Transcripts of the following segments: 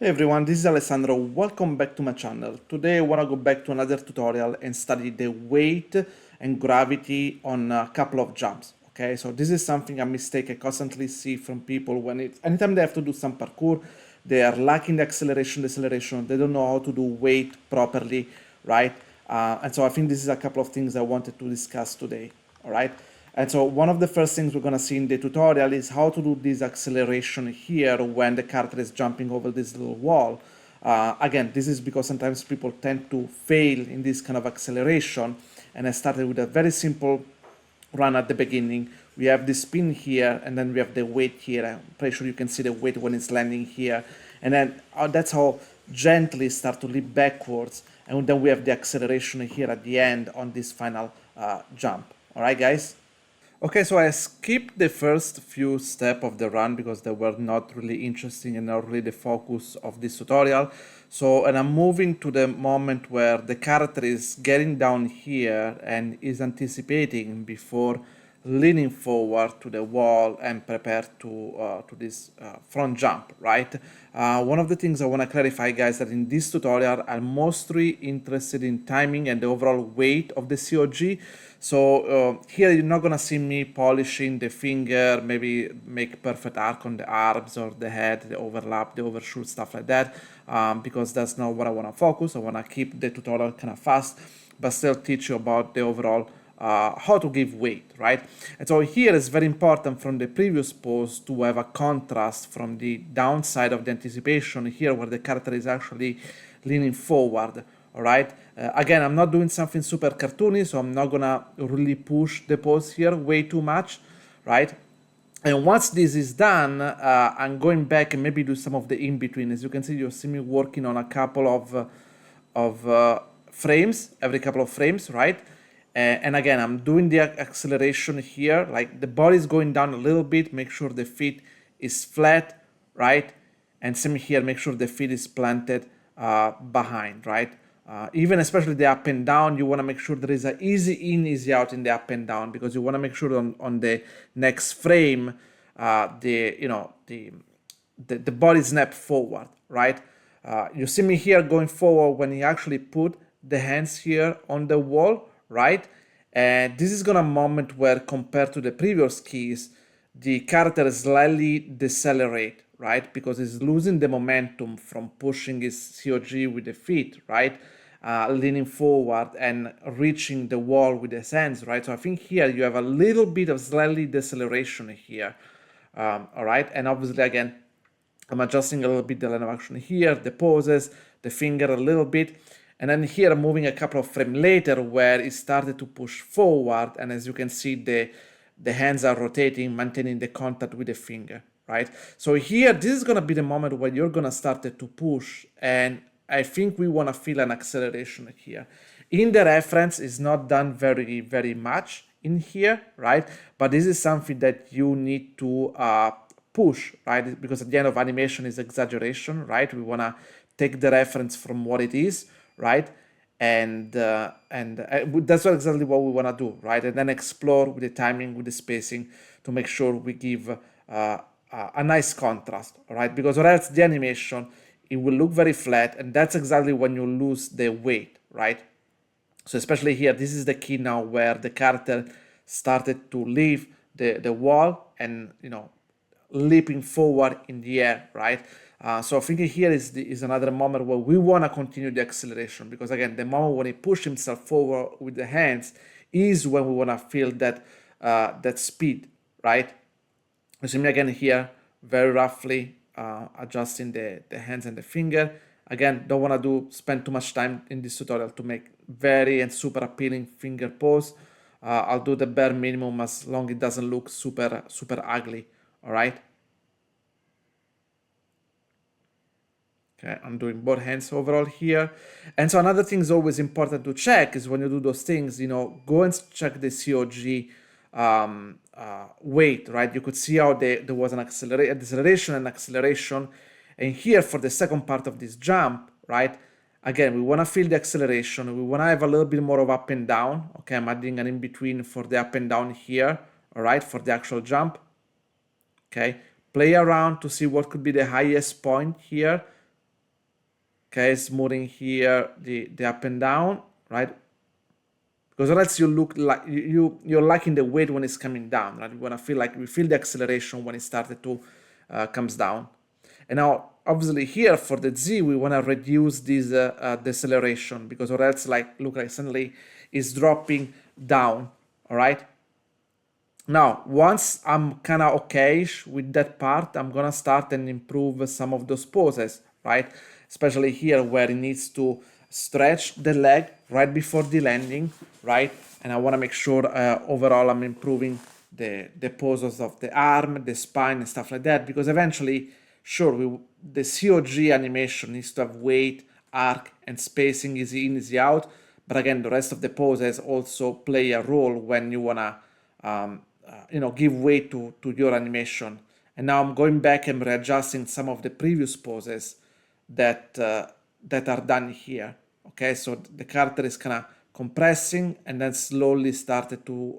Hey everyone, this is Alessandro. Welcome back to my channel. Today I want to go back to another tutorial and study the weight and gravity on a couple of jumps. Okay, so this is something a mistake I constantly see from people anytime they have to do some parkour, they are lacking the acceleration, deceleration, they don't know how to do weight properly, right? And so I think this is a couple of things I wanted to discuss today, all right? And so one of the first things we're going to see in the tutorial is how to do this acceleration here when the character is jumping over this little wall. Again, this is because sometimes people tend to fail in this kind of acceleration. And I started with a very simple run at the beginning. We have the spin here, and then we have the weight here. I'm pretty sure you can see the weight when it's landing here. And then that's how gently start to leap backwards. And then we have the acceleration here at the end on this final jump. All right, guys? Okay, so I skipped the first few steps of the run because they were not really interesting and not really the focus of this tutorial. So, and I'm moving to the moment where the character is getting down here and is anticipating before leaning forward to the wall and prepare to this front jump, right? One of the things I want to clarify, guys, that in this tutorial I'm mostly interested in timing and the overall weight of the COG. So here you're not gonna see me polishing the finger, maybe make perfect arc on the arms or the head, the overlap, the overshoot, stuff like that, because that's not what I want to focus. I want to keep the tutorial kind of fast, but still teach you about the overall how to give weight, right? And so here it's very important from the previous pose to have a contrast from the downside of the anticipation here where the character is actually leaning forward. All right. Again, I'm not doing something super cartoony, so I'm not gonna really push the pose here way too much, right? And once this is done, I'm going back and maybe do some of the in-between. As you can see, you see me working on a couple of frames, every couple of frames, right? And again, I'm doing the acceleration here, like the body is going down a little bit, make sure the feet is flat, right? And same here, make sure the feet is planted behind, right? Even especially the up and down, you want to make sure there is an easy in, easy out in the up and down, because you want to make sure on the next frame, the body snap forward, right? You see me here going forward when he actually put the hands here on the wall, right? And this is gonna moment where compared to the previous keys, the character slightly decelerate, right? Because he's losing the momentum from pushing his COG with the feet, right? Leaning forward and reaching the wall with his hands, right? So I think here you have a little bit of slightly deceleration here, all right? And obviously, again, I'm adjusting a little bit the line of action here, the poses, the finger a little bit. And then here I'm moving a couple of frames later where it started to push forward. And as you can see, the hands are rotating, maintaining the contact with the finger, right? So here, this is gonna be the moment where you're gonna start to push, and I think we wanna feel an acceleration here. In the reference, it's not done very, very much in here, right? But this is something that you need to push, right? Because at the end of animation is exaggeration, right? We wanna take the reference from what it is, right? And that's exactly what we want to do, right? And then explore with the timing, with the spacing, to make sure we give a nice contrast, right? Because or else the animation, it will look very flat, and that's exactly when you lose the weight, right? So especially here, this is the key now where the character started to leave the wall and, leaping forward in the air, right? So I think here is another moment where we want to continue the acceleration, because again, the moment when he pushes himself forward with the hands is when we want to feel that speed, right? You see me again here, very roughly adjusting the hands and the finger. Again, don't want to spend too much time in this tutorial to make very and super appealing finger pose. I'll do the bare minimum as long as it doesn't look super ugly. All right. Okay, I'm doing both hands overall here. And so another thing is always important to check is when you do those things, go and check the COG weight, right? You could see how there was a deceleration and acceleration. And here for the second part of this jump, right? Again, we want to feel the acceleration. We want to have a little bit more of up and down. Okay, I'm adding an in-between for the up and down here, all right, for the actual jump. Okay, play around to see what could be the highest point here. Okay, smoothing here the up and down, right? Because else you look like you're liking the weight when it's coming down, right? You want to feel like we feel the acceleration when it started to comes down. And now obviously here for the Z we want to reduce this deceleration, because or else like look like suddenly it's dropping down. All right. Now once I'm kind of okay with that part, I'm gonna start and improve some of those poses, right? Especially here where it needs to stretch the leg right before the landing, right? And I want to make sure overall I'm improving the poses of the arm, the spine, and stuff like that, because eventually, sure, the COG animation needs to have weight, arc, and spacing easy in, easy out. But again, the rest of the poses also play a role when you wanna, give weight to your animation. And now I'm going back and readjusting some of the previous poses that that are done here. Okay, so the character is kind of compressing and then slowly started to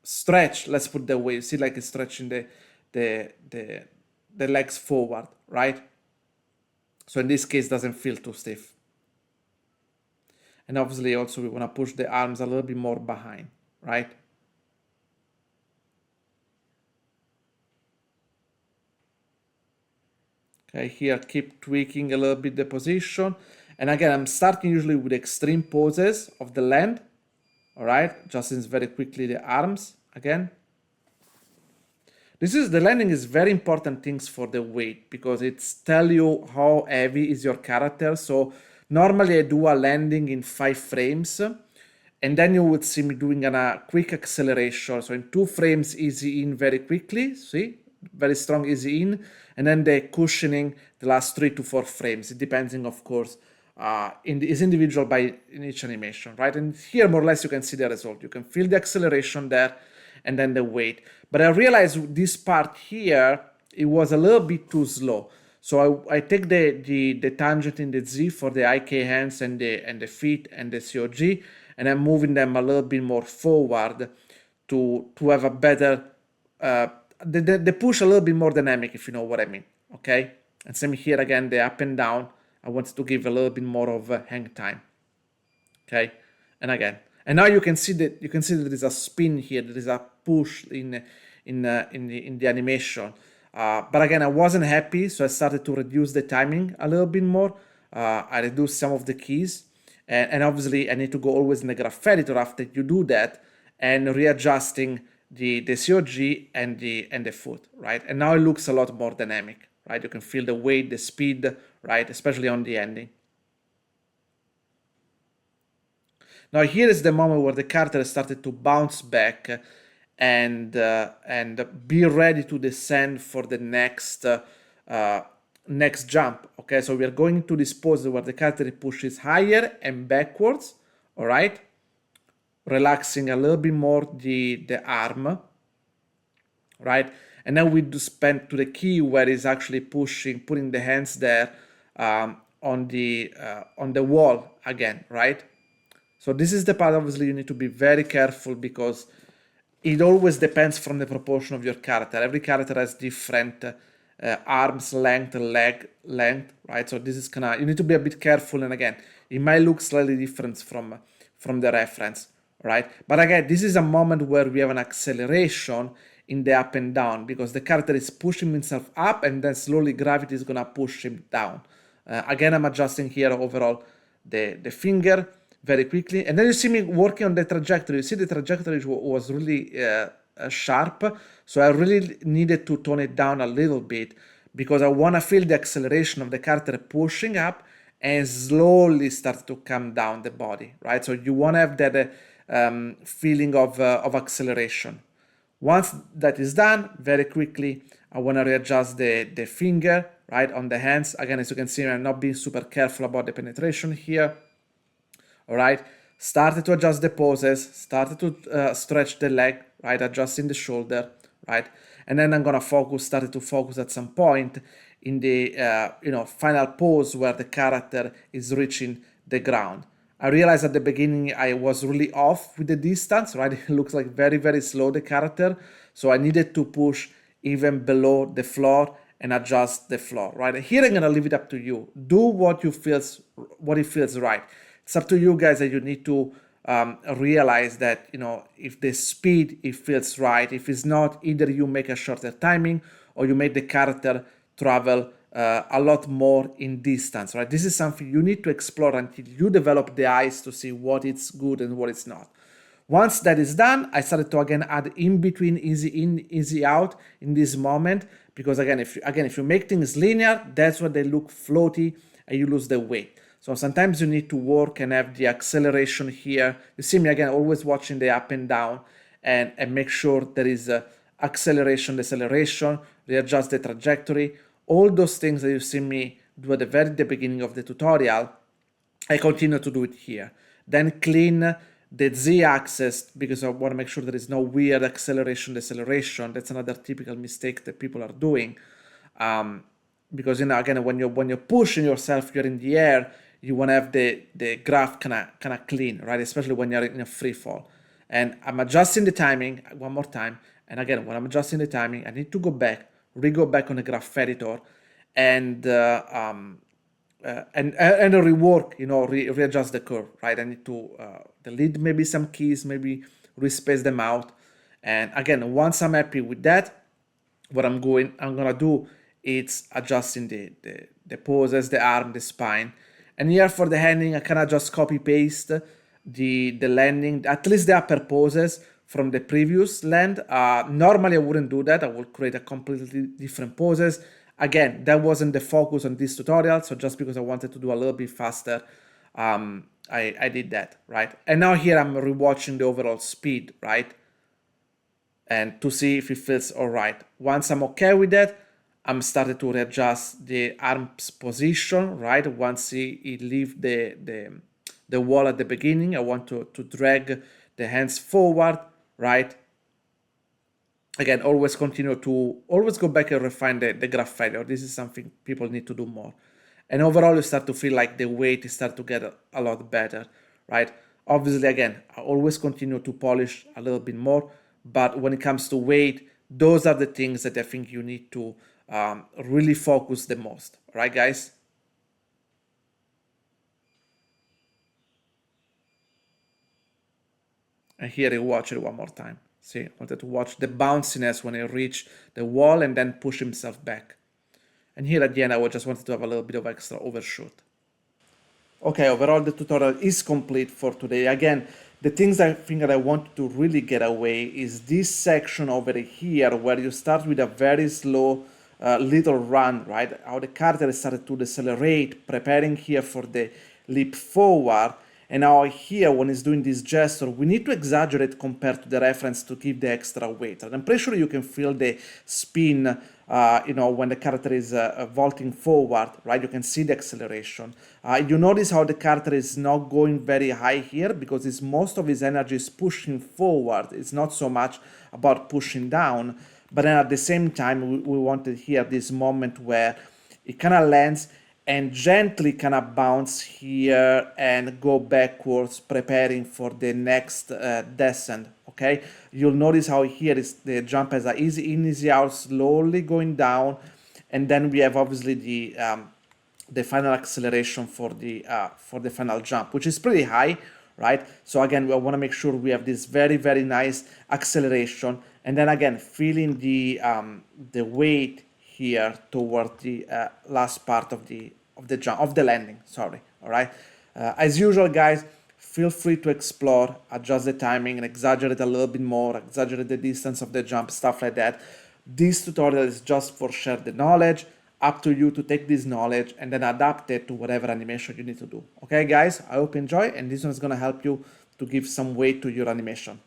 stretch. Let's put the way. You see, like it's stretching the the legs forward, right? So in this case, doesn't feel too stiff. And obviously, also we want to push the arms a little bit more behind, right? Okay, here keep tweaking a little bit the position. And again, I'm starting usually with extreme poses of the land. All right, adjusting very quickly the arms again. The landing is very important things for the weight, because it's tell you how heavy is your character. So normally I do a landing in 5 frames, and then you would see me doing a quick acceleration. So in 2 frames, easy in very quickly, see, very strong easy in, and then the cushioning the last 3 to 4 frames. It depending, of course, is individual in each animation, right? And here more or less you can see the result. You can feel the acceleration there, and then the weight. But I realized this part here, it was a little bit too slow. So I take the tangent in the Z for the IK hands and the feet and the COG, and I'm moving them a little bit more forward to have a better the push a little bit more dynamic, if you know what I mean. Okay, and same here again, the up and down. I wanted to give a little bit more of hang time. Okay, and again, and now you can see that there is a spin here, there is a push in the animation. But again, I wasn't happy, so I started to reduce the timing a little bit more. I reduced some of the keys, and obviously I need to go always in the graph editor after you do that, and readjusting the COG and the foot, right? And now it looks a lot more dynamic, right? You can feel the weight, the speed, right? Especially on the ending. Now here is the moment where the character started to bounce back and be ready to descend for the next jump. Okay, so we are going to this pose where the character pushes higher and backwards. All right, relaxing a little bit more the arm. Right, and then we do spend to the key where he's actually putting the hands there on the wall again. Right. So this is the part, obviously, you need to be very careful, because it always depends from the proportion of your character. Every character has different arms length, leg length, right? So this is you need to be a bit careful, and again, it might look slightly different from the reference, right? But again, this is a moment where we have an acceleration in the up and down, because the character is pushing himself up, and then slowly gravity is gonna push him down. Again, I'm adjusting here overall the finger very quickly, and then you see me working on the trajectory. You see the trajectory was really sharp, so I really needed to tone it down a little bit, because I want to feel the acceleration of the character pushing up and slowly start to come down the body, right? So you want to have that feeling of acceleration. Once that is done, very quickly, I want to readjust the finger, right, on the hands. Again, as you can see, I'm not being super careful about the penetration here. All right, started to adjust the poses, started to stretch the leg, right, adjusting the shoulder, right, and then I'm gonna started to focus at some point in the final pose where the character is reaching the ground. I realized at the beginning I was really off with the distance, right? It looks like very, very slow, the character, so I needed to push even below the floor and adjust the floor, right? Here I'm gonna leave it up to you. Do what it feels right. It's up to you guys, that you need to realize that, you know, if the speed, it feels right. If it's not, either you make a shorter timing or you make the character travel a lot more in distance, right? This is something you need to explore until you develop the eyes to see what is good and what is not. Once that is done, I started to again add in between, easy in, easy out in this moment, because again, if you make things linear, that's where they look floaty and you lose the weight. So sometimes you need to work and have the acceleration here. You see me again always watching the up and down, and make sure there is a acceleration, deceleration, readjust the trajectory. All those things that you see me do at the very beginning of the tutorial, I continue to do it here. Then clean the z-axis, because I want to make sure there is no weird acceleration, deceleration. That's another typical mistake that people are doing. Because, you know, again, when you're pushing yourself, you're in the air, you want to have the graph kind of clean, right? Especially when you're in a free fall. And I'm adjusting the timing one more time. And again, when I'm adjusting the timing, I need to go back, re-go back on the graph editor, and rework, you know, readjust the curve, right? I need to delete maybe some keys, maybe respace them out. And again, once I'm happy with that, what I'm gonna do is adjusting the poses, the arm, the spine. And here for the handling, I kind of just copy paste the landing, at least the upper poses from the previous land. Normally I wouldn't do that. I would create a completely different poses. Again, that wasn't the focus on this tutorial, so just because I wanted to do a little bit faster, I did that, right? And now here I'm rewatching the overall speed, right? And to see if it feels all right. Once I'm okay with that, I'm starting to readjust the arm's position, right? Once it leaves the wall at the beginning, I want to drag the hands forward, right? Again, always continue to always go back and refine the graph failure. This is something people need to do more. And overall, you start to feel like the weight start to get a lot better, right? Obviously, again, I always continue to polish a little bit more, but when it comes to weight, those are the things that I think you need to really focus the most, right, guys? And here I watch it one more time. See, I wanted to watch the bounciness when he reached the wall and then push himself back. And here at the end, I just wanted to have a little bit of extra overshoot. Okay, overall the tutorial is complete for today. Again, the things I think that I want to really get away is this section over here where you start with a very slow little run, right? How the character started to decelerate, preparing here for the leap forward. And now here, when it's doing this gesture, we need to exaggerate compared to the reference to give the extra weight. And I'm pretty sure you can feel the spin, you know, when the character is vaulting forward, right? You can see the acceleration. You notice how the character is not going very high here because most of his energy is pushing forward. It's not so much about pushing down. But then at the same time, we wanted here this moment where it kind of lands and gently kind of bounce here and go backwards, preparing for the next descent, okay? You'll notice how here is the jump has a easy in, easy out, slowly going down, and then we have obviously the final acceleration for the final jump, which is pretty high, right? So again, we want to make sure we have this very, very nice acceleration, and then again, feeling the weight here toward the last part of the jump, of the landing, sorry, all right? As usual, guys, feel free to explore, adjust the timing and exaggerate a little bit more, exaggerate the distance of the jump, stuff like that. This tutorial is just for share the knowledge, up to you to take this knowledge and then adapt it to whatever animation you need to do. Okay, guys, I hope you enjoy, and this one is gonna help you to give some weight to your animation.